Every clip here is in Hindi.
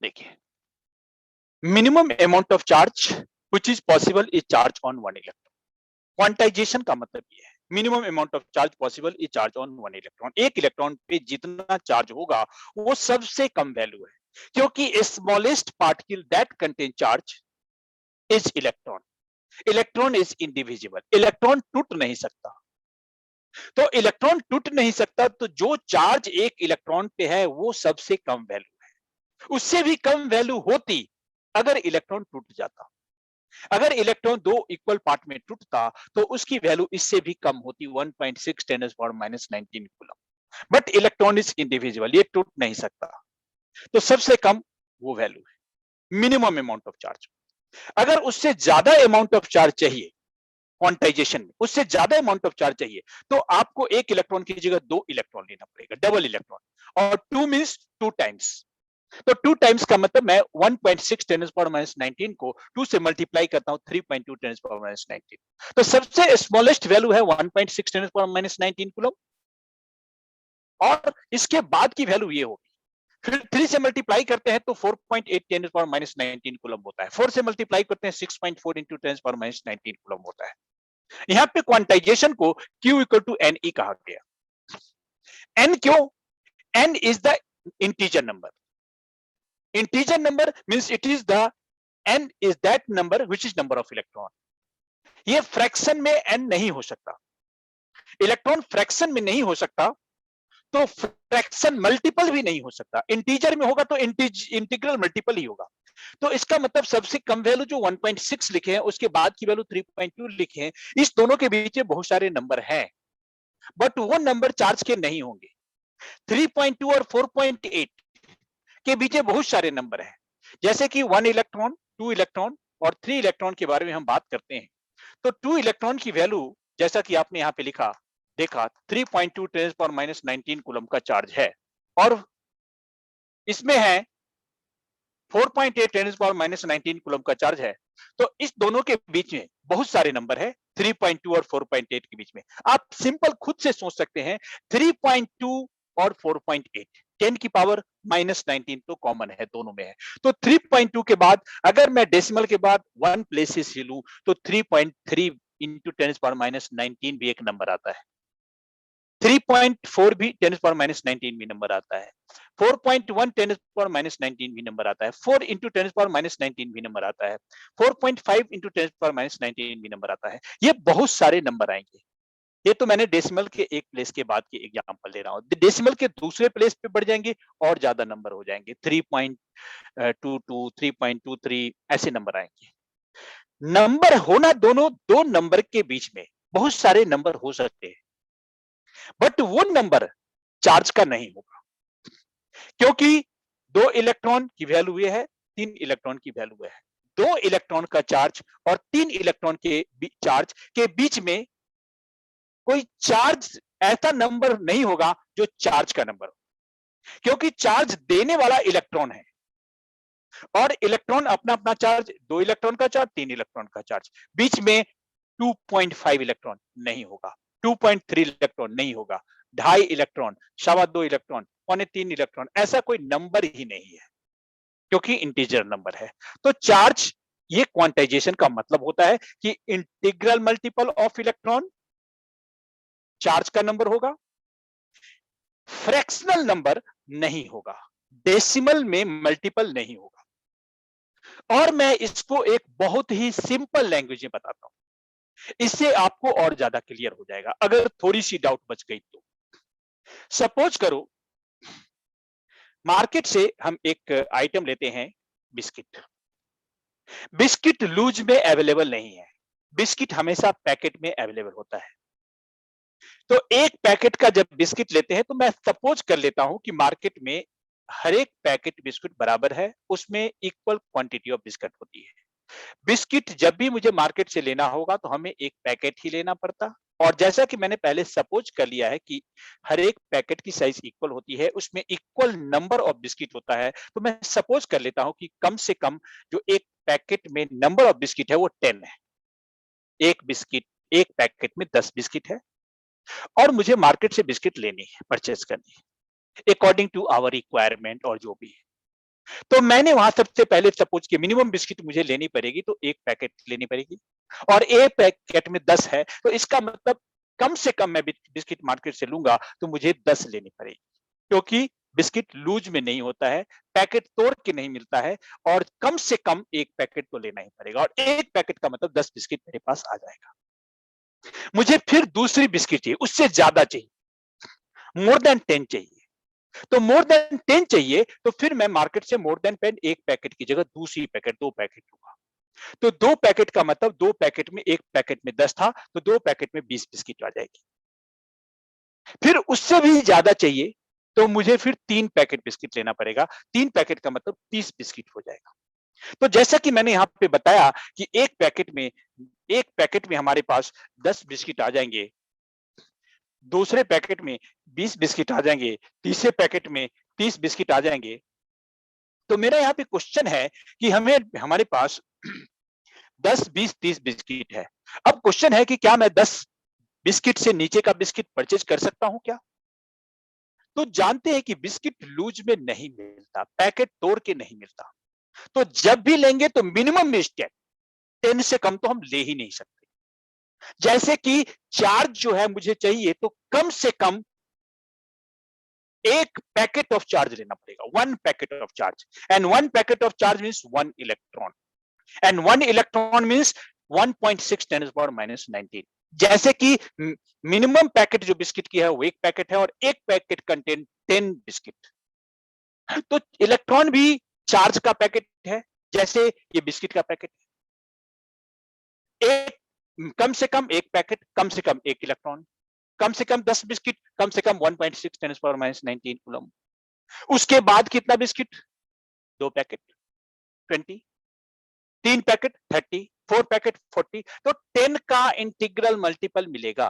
देखिए, minimum amount of charge which is possible is charge on one electron. Quantization का मतलब ये है, minimum amount of charge possible is charge on one electron. एक इलेक्ट्रॉन पे जितना चार्ज होगा वो सबसे कम वैल्यू है, क्योंकि smallest particle that contain charge is electron. Electron is indivisible, electron टूट नहीं सकता। तो इलेक्ट्रॉन टूट नहीं सकता, तो जो चार्ज एक इलेक्ट्रॉन पे है वो सबसे कम वैल्यू है। उससे भी कम वैल्यू होती अगर इलेक्ट्रॉन टूट जाता। अगर इलेक्ट्रॉन दो इक्वल पार्ट में टूटता तो उसकी वैल्यू इससे भी कम होती, 1.6 10⁻⁻19 coulomb. But electron is individual, ये टूट नहीं सकता, तो सबसे कम वो वैल्यू है मिनिमम अमाउंट ऑफ चार्ज। अगर उससे ज्यादा अमाउंट ऑफ चार्ज चाहिए, क्वांटाइजेशन में उससे ज्यादा अमाउंट ऑफ चार्ज चाहिए, तो आपको एक इलेक्ट्रॉन की जगह दो इलेक्ट्रॉन लेना पड़ेगा, डबल इलेक्ट्रॉन। और टू मीन्स टू टाइम्स। तो टू टाइम्स का मतलब मैं 1.6 10⁻19 को 2 से मल्टीप्लाई करता हूं 3.2 10⁻19। तो सबसे स्मॉलेस्ट वैल्यू है 1.6 10⁻19 कूलम। और इसके बाद की वैल्यू ये होगी, फिर 3 से मल्टीप्लाई करते हैं तो 4.8 10⁻19 कूलम होता है। 4 से मल्टीप्लाई करते हैं 6.4 इंटू 10⁻19 कूलम होता है। यहाँ पे क्वांटाइजेशन को Q इक्वल टू NE कहा गया। N क्यों? N is the integer number. Integer number means it is the n is that number which is number of electron. ये फ्रैक्शन में n नहीं हो सकता, इलेक्ट्रॉन फ्रैक्शन में नहीं हो सकता, तो फ्रैक्शन मल्टीपल भी नहीं हो सकता। इंटीजर में होगा तो इंटीग्रल मल्टीपल ही होगा। तो इसका मतलब सबसे कम वैल्यू जो 1.6 लिखे हैं, उसके बाद की वैल्यू 3.2 लिखे हैं, इस दोनों के बीच में बहुत सारे नंबर हैं, बट वो नंबर चार्ज के नहीं होंगे। 3.2 और 4.8 के बीच में बहुत सारे नंबर हैं, जैसे कि 1 इलेक्ट्रॉन, 2 इलेक्ट्रॉन और 3 इलेक्ट्रॉन के बारे में हम बात करते हैं। तो 2 इलेक्ट्रॉन की वैल्यू, जैसा कि आपने यहाँ पे लिखा देखा, 3.2 10⁻19 कूलम का चार्ज है, और इसमें है 4.8 10⁻19 कूलम का चार्ज है। तो इस दोनों के बीच में बहुत सारे नंबर है, 3.2 और 4.8 के बीच में। आप सिंपल खुद से सोच सकते हैं, 3.2 और 4.8, 10 की पावर -19 तो कॉमन है, दोनों में है। तो 3.2 के बाद अगर मैं डेसिमल के बाद 1 प्लेसेस ही लूं तो 3.3 इंटू 10⁻19 भी एक नंबर आता है। 3.4 भी 10⁻19 भी नंबर आता है। 4.1 10⁻19 भी नंबर आता है। 4 इंटू 10⁻19 भी नंबर आता है। 4.5 इंटू 10⁻19 भी नंबर आता है। ये बहुत सारे नंबर आएंगे। ये तो मैंने डेसिमल के एक प्लेस के बाद के एग्जांपल ले रहा हूँ। डेसिमल के दूसरे प्लेस पे बढ़ जाएंगे और ज्यादा नंबर हो जाएंगे, 3.22 3.23 ऐसे नंबर आएंगे। नंबर होना दोनों, दो नंबर के बीच में बहुत सारे नंबर हो सकते हैं, बट वो नंबर चार्ज का नहीं होगा, क्योंकि 2 इलेक्ट्रॉन की वैल्यू ये है, 3 इलेक्ट्रॉन की वैल्यू है। 2 इलेक्ट्रॉन का चार्ज और 3 इलेक्ट्रॉन के चार्ज के बीच में कोई चार्ज ऐसा नंबर नहीं होगा जो चार्ज का नंबर हो, क्योंकि चार्ज देने वाला इलेक्ट्रॉन है और इलेक्ट्रॉन अपना अपना चार्ज, 2 इलेक्ट्रॉन का चार्ज, 3 इलेक्ट्रॉन का चार्ज, बीच में 2.5 इलेक्ट्रॉन नहीं होगा, 2.3 इलेक्ट्रॉन नहीं होगा, 2.5 इलेक्ट्रॉन, 2.25 इलेक्ट्रॉन, 3.25 इलेक्ट्रॉन, ऐसा कोई नंबर ही नहीं है, क्योंकि इंटीजर नंबर है। तो चार्ज, ये क्वांटाइजेशन का मतलब होता है कि integral multiple of electron charge का नंबर होगा, फ्रैक्शनल नंबर नहीं होगा, डेसिमल में मल्टीपल नहीं होगा। और मैं इसको एक बहुत ही सिंपल लैंग्वेज में बताता हूं, इससे आपको और ज्यादा क्लियर हो जाएगा, अगर थोड़ी सी डाउट बच गई तो। सपोज करो मार्केट से हम एक आइटम लेते हैं, बिस्किट। बिस्किट लूज में अवेलेबल नहीं है, बिस्किट हमेशा पैकेट में अवेलेबल होता है। तो एक पैकेट का जब बिस्किट लेते हैं, तो मैं सपोज कर लेता हूं कि मार्केट में हर एक पैकेट बिस्किट बराबर है, उसमें इक्वल क्वांटिटी ऑफ बिस्किट होती है। बिस्किट जब भी मुझे मार्केट से लेना होगा तो हमें एक पैकेट ही लेना पड़ता, और जैसा कि मैंने पहले सपोज कर लिया है कि हर एक पैकेट की साइज इक्वल होती है, उसमें इक्वल नंबर ऑफ बिस्किट होता है, तो मैं सपोज कर लेता हूं कि कम से कम जो एक पैकेट में नंबर ऑफ बिस्किट है वो 10 है। एक बिस्किट, एक पैकेट में 10 बिस्किट है, और मुझे मार्केट से बिस्किट लेनी है, परचेज करनी है, अकॉर्डिंग टू आवर रिक्वायरमेंट और जो भी है। तो मैंने वहां सबसे पहले सपोज कि मिनिमम बिस्किट मुझे लेनी पड़ेगी, तो एक पैकेट लेनी पड़ेगी और एक पैकेट में 10 है, तो इसका मतलब कम से कम मैं बिस्किट मार्केट से लूंगा तो मुझे 10 लेनी पड़ेगी, क्योंकि बिस्किट लूज में नहीं होता है, पैकेट तोड़ के नहीं मिलता है, और कम से कम एक पैकेट तो लेना ही पड़ेगा, और एक पैकेट का मतलब 10 बिस्किट मेरे पास आ जाएगा। मुझे फिर दूसरी बिस्किट चाहिए, उससे ज्यादा चाहिए, मोर देन 10 चाहिए। तो मोर देन 10 चाहिए, तो फिर मैं मार्केट से मोर देन 10 एक पैकेट की जगह दूसरी पैकेट 2 पैकेट लूंगा। तो 2 पैकेट का मतलब 2 पैकेट में, एक पैकेट में 10 था, तो 2 पैकेट में 20 बिस्किट आ जाएगी। फिर उससे भी ज्यादा चाहिए, तो मुझे फिर 3 पैकेट बिस्किट लेना पड़ेगा। 3 पैकेट का मतलब 30 बिस्किट हो जाएगा। तो जैसा कि मैंने यहाँ पे बताया कि एक पैकेट में हमारे पास 10 बिस्किट आ जाएंगे, दूसरे पैकेट में 20 बिस्किट आ जाएंगे, तीसरे पैकेट में 30 बिस्किट आ जाएंगे। तो मेरा यहाँ पे क्वेश्चन है कि हमारे पास 10, 20, 30 बिस्किट है। अब क्वेश्चन है कि क्या मैं 10 बिस्किट से नीचे का बिस्किट परचेज कर सकता हूं क्या? तो जानते हैं कि बिस्किट लूज में नहीं मिलता, पैकेट तोड़ के नहीं मिलता। तो जब भी लेंगे तो मिनिमम में 10 से कम तो हम ले ही नहीं सकते। जैसे कि चार्ज जो है मुझे चाहिए, तो कम से कम एक पैकेट ऑफ चार्ज लेना पड़ेगा, 1 packet of charge, and 1 packet of charge means 1 electron, and 1 electron means 1.6 10 power minus 19। जैसे कि मिनिमम पैकेट जो बिस्किट की है वो एक पैकेट है, और एक पैकेट कंटेन 10 बिस्किट। तो इलेक्ट्रॉन भी चार्ज का पैकेट है, जैसे ये बिस्किट का पैकेट है। एक कम से कम एक पैकेट, कम से कम एक इलेक्ट्रॉन, कम से कम 10 बिस्किट, कम से कम 1.6 10 पावर माइनस 19 कूलम। उसके बाद कितना बिस्किट? 2 packet 20, 3 packet 30, 4 packet 40। तो 10 का इंटीग्रल मल्टीपल मिलेगा।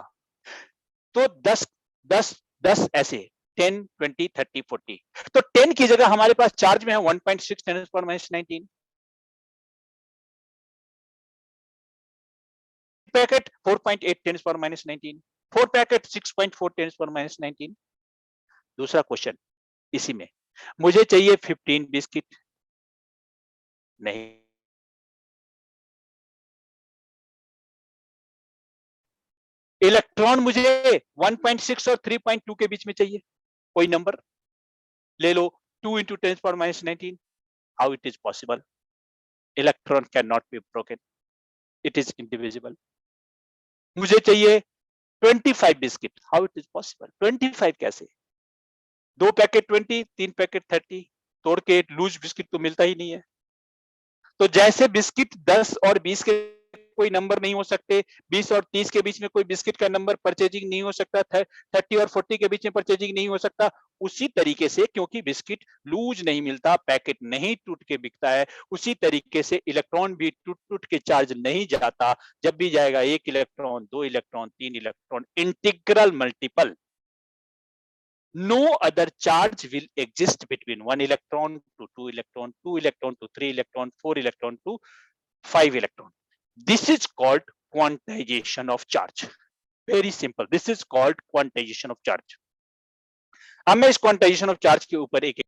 तो 10 10 10 ऐसे 10 20 30 40। तो 10 की जगह हमारे पास चार्ज में है 1.6 10 power minus 19, packet 4.8 10 power minus 19, 4 packet 6.4 10 power minus 19। दूसरा क्वेश्चन इसी में, मुझे चाहिए 15 बिस्किट, नहीं, इलेक्ट्रॉन मुझे 1.6 और 3.2 के बीच में चाहिए, कोई नंबर ले लो, 2 into 10 power minus 19। How it is possible? Electron cannot be broken. It is indivisible. मुझे चाहिए 25 biscuit. How it is possible? 25 कैसे? 2 पैकेट 20, 3 पैकेट 30, तोड़ के लूज बिस्किट तो मिलता ही नहीं है। तो जैसे बिस्किट 10 और 20 के कोई नंबर नहीं हो सकते, 20 और 30 के बीच में कोई बिस्किट का नंबर परचेजिंग नहीं हो सकता, 30 और 40 के बीच में परचेजिंग नहीं हो सकता, उसी तरीके से क्योंकि बिस्किट लूज नहीं मिलता, पैकेट नहीं टूट के बिकता है, उसी तरीके से इलेक्ट्रॉन भी टूट टूट के चार्ज नहीं जाता। जब भी जाएगा 1 electron, 2 electron, 3 electron, integral multiple, no other charge will exist between 1 electron to 2 electron, 2 electron to 3 electron, 4 electron to 5 electron. This is called quantization of charge. Very simple. This is called quantization of charge. अब मैं इस quantization of charge के ऊपर एक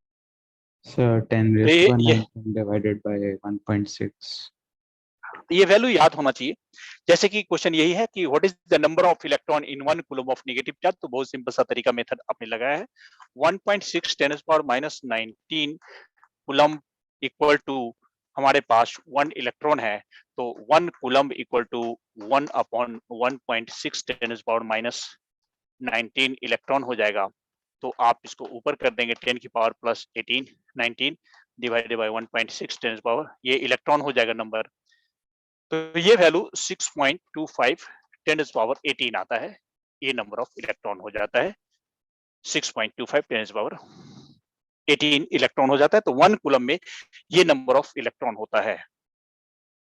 Sir, 10 raised to 19 divided by 1.6. ये वैल्यू याद होना चाहिए। जैसे कि क्वेश्चन यही है कि what is the number of electron in 1 coulomb of negative charge, तो बहुत सिंपल सा तरीका मेथड आपने लगाया है। 1.6 10 power minus 19 coulomb equal to हमारे पास 1 इलेक्ट्रॉन है, तो 1 coulomb equal to 1 upon 1.6 10 power minus 19 electron हो जाएगा। तो आप इसको ऊपर कर देंगे 10 की power plus 18 19 divided by 1.6 10 power, ये इलेक्ट्रॉन हो जाएगा नंबर। तो ये वैल्यू 6.25 10 पावर 18 आता है, ये नंबर ऑफ इलेक्ट्रॉन हो जाता है 6.25 10 पावर 18 इलेक्ट्रॉन हो जाता है। तो 1 कूलम में ये नंबर ऑफ इलेक्ट्रॉन होता है।